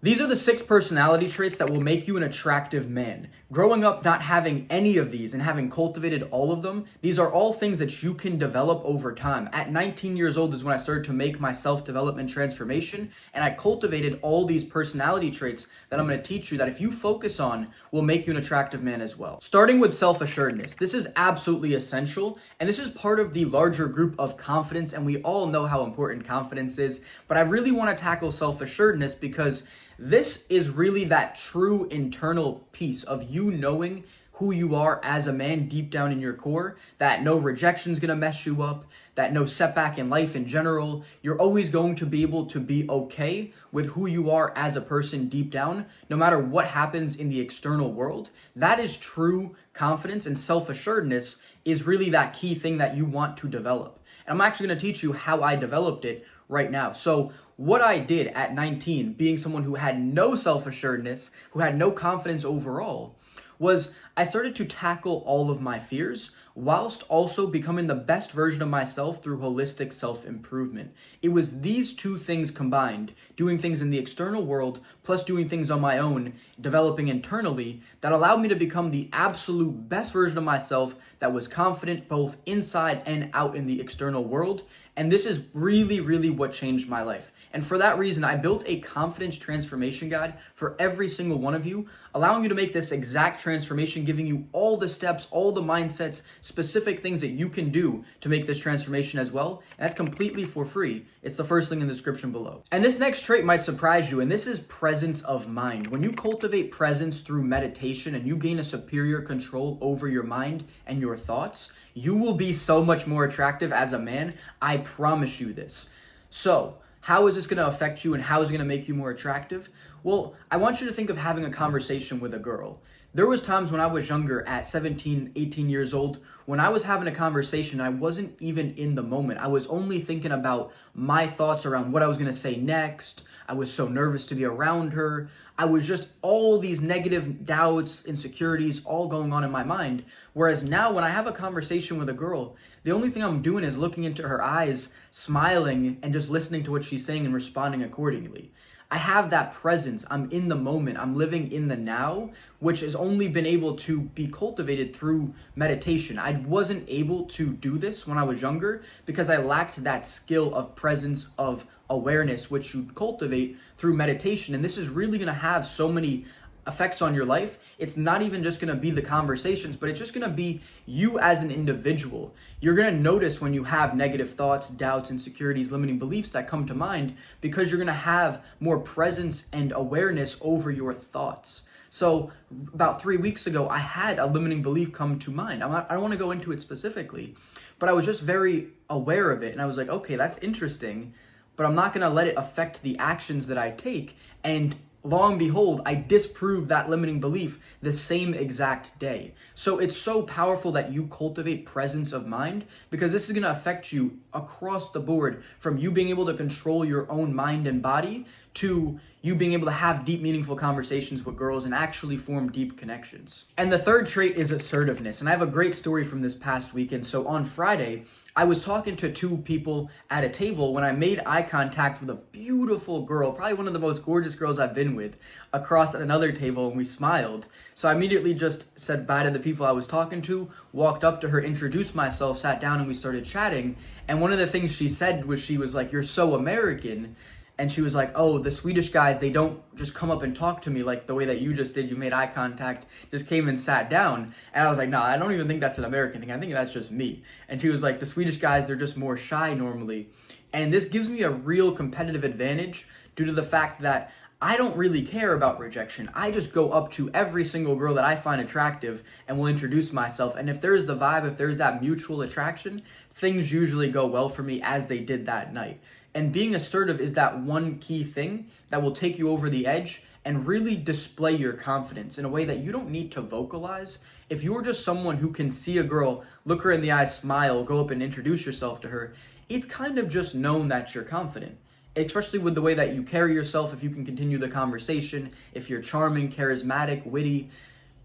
These are the 6 personality traits that will make you an attractive man. Growing up not having any of these and having cultivated all of them, these are all things that you can develop over time. At 19 years old is when I started to make my self-development transformation, and I cultivated all these personality traits that I'm going to teach you that if you focus on, will make you an attractive man as well. Starting with self-assuredness. This is absolutely essential, and this is part of the larger group of confidence, and we all know how important confidence is, but I really want to tackle self-assuredness because this is really that true internal piece of you knowing who you are as a man deep down in your core, that no rejection is going to mess you up, that no setback in life in general, you're always going to be able to be okay with who you are as a person deep down, no matter what happens in the external world. That is true confidence, and self-assuredness is really that key thing that you want to develop. And I'm actually going to teach you how I developed it right now. So what I did at 19, being someone who had no self-assuredness, who had no confidence overall, was I started to tackle all of my fears whilst also becoming the best version of myself through holistic self-improvement. It was these two things combined, doing things in the external world plus doing things on my own, developing internally, that allowed me to become the absolute best version of myself that was confident both inside and out in the external world. And this is really, really what changed my life. And for that reason, I built a confidence transformation guide for every single one of you, allowing you to make this exact transformation, giving you all the steps, all the mindsets, specific things that you can do to make this transformation as well. And that's completely for free. It's the first link in the description below. And this next trait might surprise you, and this is presence of mind. When you cultivate presence through meditation and you gain a superior control over your mind and your thoughts, you will be so much more attractive as a man. I promise you this. So, how is this going to affect you and how is it going to make you more attractive? Well, I want you to think of having a conversation with a girl. There was times when I was younger at 17, 18 years old, when I was having a conversation, I wasn't even in the moment. I was only thinking about my thoughts around what I was going to say next. I was so nervous to be around her. I was just all these negative doubts, insecurities, all going on in my mind. Whereas now when I have a conversation with a girl, the only thing I'm doing is looking into her eyes, smiling, and just listening to what she's saying and responding accordingly. I have that presence. I'm in the moment. I'm living in the now, which has only been able to be cultivated through meditation. I wasn't able to do this when I was younger because I lacked that skill of presence, of awareness, which you cultivate through meditation. And this is really going to have so many effects on your life. It's not even just going to be the conversations, but it's just going to be you as an individual. You're going to notice when you have negative thoughts, doubts, insecurities, limiting beliefs that come to mind because you're going to have more presence and awareness over your thoughts. So about 3 weeks ago, I had a limiting belief come to mind. I don't want to go into it specifically, but I was just very aware of it. And I was like, okay, that's interesting, but I'm not going to let it affect the actions that I take. And lo and behold, I disproved that limiting belief the same exact day. So it's so powerful that you cultivate presence of mind because this is going to affect you across the board, from you being able to control your own mind and body to you being able to have deep, meaningful conversations with girls and actually form deep connections. And the third trait is assertiveness. And I have a great story from this past weekend. So on Friday, I was talking to 2 people at a table when I made eye contact with a beautiful girl, probably one of the most gorgeous girls I've been with, across at another table, and we smiled. So I immediately just said bye to the people I was talking to, walked up to her, introduced myself, sat down, and we started chatting. And one of the things she said was, she was like, "You're so American." And she was like, "Oh, the Swedish guys, they don't just come up and talk to me like the way that you just did. You made eye contact, just came and sat down." And I was like, "No, I don't even think that's an American thing. I think that's just me." And she was like, "The Swedish guys, they're just more shy normally." And this gives me a real competitive advantage due to the fact that I don't really care about rejection. I just go up to every single girl that I find attractive and will introduce myself. And if there's the vibe, if there's that mutual attraction, things usually go well for me, as they did that night. And being assertive is that one key thing that will take you over the edge and really display your confidence in a way that you don't need to vocalize. If you're just someone who can see a girl, look her in the eyes, smile, go up and introduce yourself to her, it's kind of just known that you're confident. Especially with the way that you carry yourself, if you can continue the conversation, if you're charming, charismatic, witty,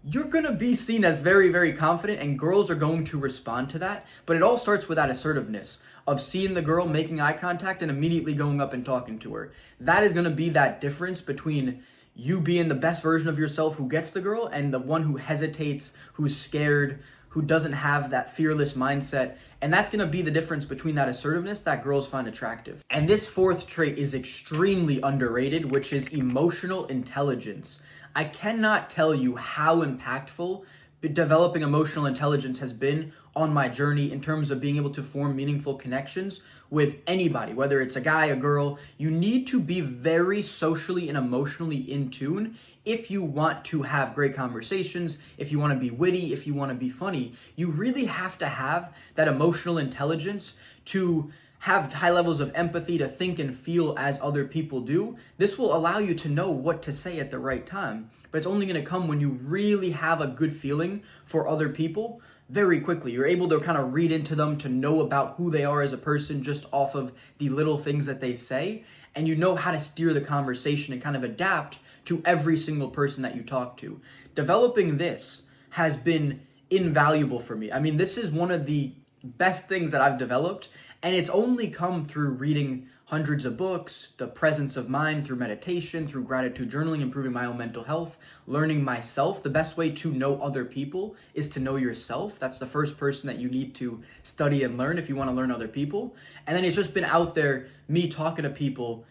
you're going to be seen as very, very confident, and girls are going to respond to that. But it all starts with that assertiveness of seeing the girl, making eye contact, and immediately going up and talking to her. That is going to be that difference between you being the best version of yourself who gets the girl and the one who hesitates, who's scared, who doesn't have that fearless mindset. And that's going to be the difference between that assertiveness that girls find attractive. And this fourth trait is extremely underrated, which is emotional intelligence. I cannot tell you how impactful developing emotional intelligence has been on my journey in terms of being able to form meaningful connections with anybody, whether it's a guy, a girl. You need to be very socially and emotionally in tune if you want to have great conversations, if you want to be witty, if you want to be funny. You really have to have that emotional intelligence to have high levels of empathy, to think and feel as other people do. This will allow you to know what to say at the right time, but it's only going to come when you really have a good feeling for other people very quickly. You're able to kind of read into them, to know about who they are as a person just off of the little things that they say, and you know how to steer the conversation and kind of adapt to every single person that you talk to. Developing this has been invaluable for me. I mean, this is one of the best things that I've developed, and it's only come through reading hundreds of books, the presence of mind through meditation, through gratitude journaling, improving my own mental health, learning myself. The best way to know other people is to know yourself. That's the first person that you need to study and learn if you want to learn other people. And then it's just been out there, me talking to people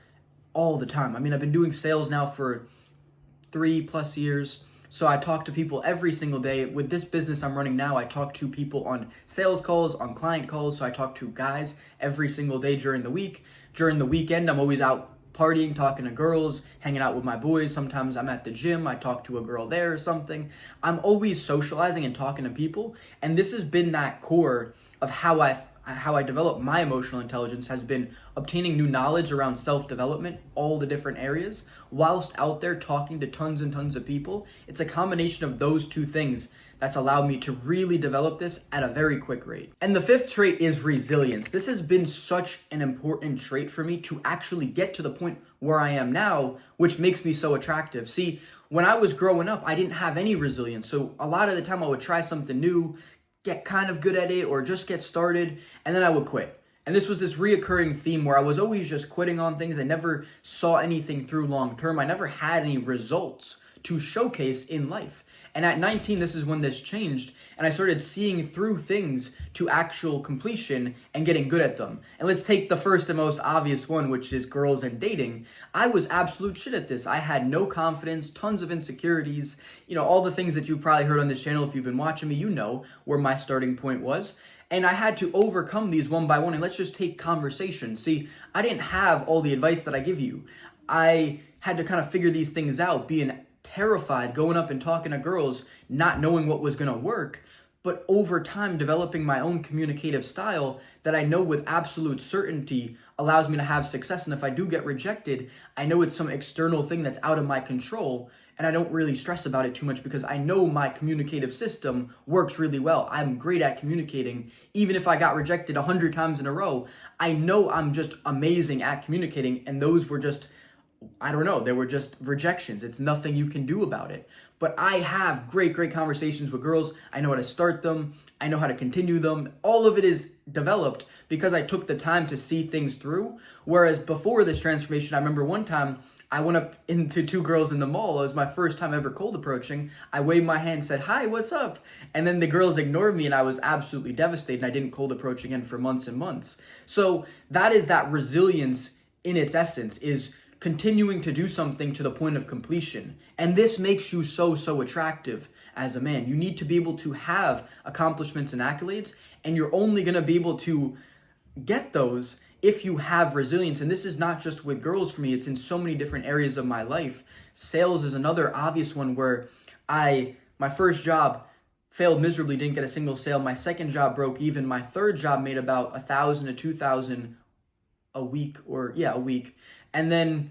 all the time. I mean, I've been doing sales now for 3+ years. So I talk to people every single day. With this business I'm running now, I talk to people on sales calls, on client calls. So I talk to guys every single day during the week. During the weekend, I'm always out partying, talking to girls, hanging out with my boys. Sometimes I'm at the gym. I talk to a girl there or something. I'm always socializing and talking to people. And this has been that core of how I develop my emotional intelligence, has been obtaining new knowledge around self-development, all the different areas, whilst out there talking to tons and tons of people. It's a combination of those two things that's allowed me to really develop this at a very quick rate. And the fifth trait is resilience. This has been such an important trait for me to actually get to the point where I am now, which makes me so attractive. See, when I was growing up, I didn't have any resilience. So a lot of the time I would try something new, get kind of good at it, or just get started, and then I would quit. And this was this reoccurring theme where I was always just quitting on things. I never saw anything through long term. I never had any results to showcase in life. And at 19, this is when this changed, and I started seeing through things to actual completion and getting good at them. And let's take the first and most obvious one, which is girls and dating. I was absolute shit at this. I had no confidence, tons of insecurities, all the things that you've probably heard on this channel. If you've been watching me, you know where my starting point was. And I had to overcome these one by one. And let's just take conversation. See, I didn't have all the advice that I give you. I had to kind of figure these things out, being terrified, going up and talking to girls, not knowing what was going to work, but over time developing my own communicative style that I know with absolute certainty allows me to have success. And if I do get rejected, I know it's some external thing that's out of my control, and I don't really stress about it too much because I know my communicative system works really well. I'm great at communicating. Even if I got rejected 100 times in a row, I know I'm just amazing at communicating, and those were just, they were just rejections. It's nothing you can do about it. But I have great conversations with girls. I know how to start them. I know how to continue them. All of it is developed because I took the time to see things through. Whereas before this transformation, I remember one time I went up into 2 girls in the mall. It was my first time ever cold approaching. I waved my hand, said, "Hi, what's up?" And then the girls ignored me, and I was absolutely devastated. I didn't cold approach again for months and months. So that is that resilience in its essence, is continuing to do something to the point of completion. And this makes you so attractive as a man. You need to be able to have accomplishments and accolades, and you're only going to be able to get those if you have resilience. And this is not just with girls for me, it's in so many different areas of my life. Sales is another obvious one where my first job failed miserably, didn't get a single sale. My second job broke even. My third job made about 1,000 to 2,000 a week. And then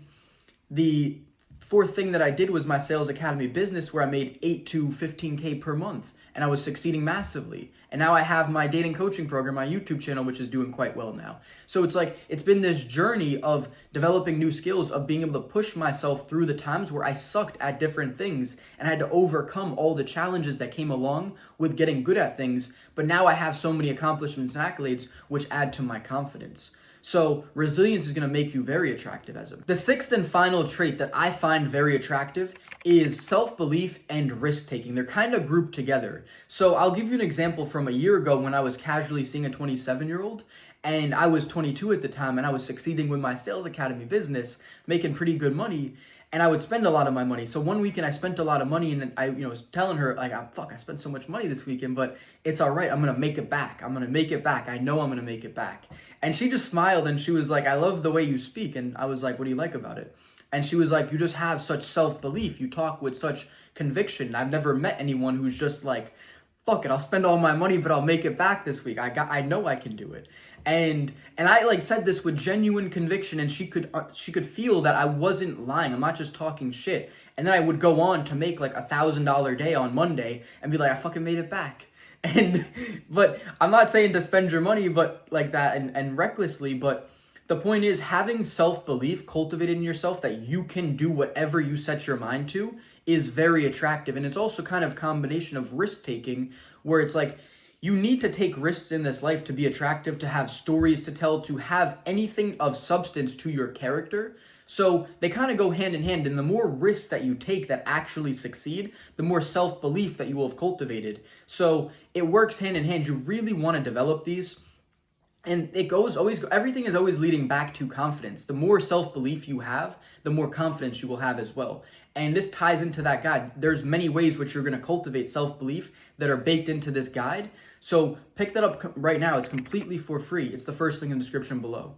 the fourth thing that I did was my sales academy business, where I made 8 to 15K per month. and I was succeeding massively. And now I have my dating coaching program, my YouTube channel, which is doing quite well now. So it's like, it's been this journey of developing new skills, of being able to push myself through the times where I sucked at different things and I had to overcome all the challenges that came along with getting good at things. But now I have so many accomplishments and accolades, which add to my confidence. So resilience is going to make you very attractive as a man. The sixth and final trait that I find very attractive is self-belief and risk-taking. They're kind of grouped together. So I'll give you an example from a year ago when I was casually seeing a 27-year-old, and I was 22 at the time, and I was succeeding with my sales academy business, making pretty good money. And I would spend a lot of my money. So one weekend I spent a lot of money, and I was telling her, like, I spent so much money this weekend, but it's all right. I'm going to make it back. I'm going to make it back. I know I'm going to make it back. And she just smiled and she was like, I love the way you speak. And I was like, what do you like about it? And she was like, you just have such self-belief. You talk with such conviction. I've never met anyone who's just like, fuck it, I'll spend all my money, but I'll make it back this week. I know I can do it. And I like said this with genuine conviction, and she could feel that I wasn't lying. I'm not just talking shit. And then I would go on to make like $1,000 day on Monday and be like, I fucking made it back. But I'm not saying to spend your money, but like that and recklessly, but the point is, having self-belief cultivated in yourself that you can do whatever you set your mind to is very attractive. And it's also kind of a combination of risk-taking, where it's like, you need to take risks in this life to be attractive, to have stories to tell, to have anything of substance to your character. So they kind of go hand in hand, and the more risks that you take that actually succeed, the more self-belief that you will have cultivated. So it works hand in hand. You really want to develop these. And everything is always leading back to confidence. The more self-belief you have, the more confidence you will have as well. And this ties into that guide. There's many ways which you're going to cultivate self-belief that are baked into this guide. So pick that up right now. It's completely for free. It's the first link in the description below.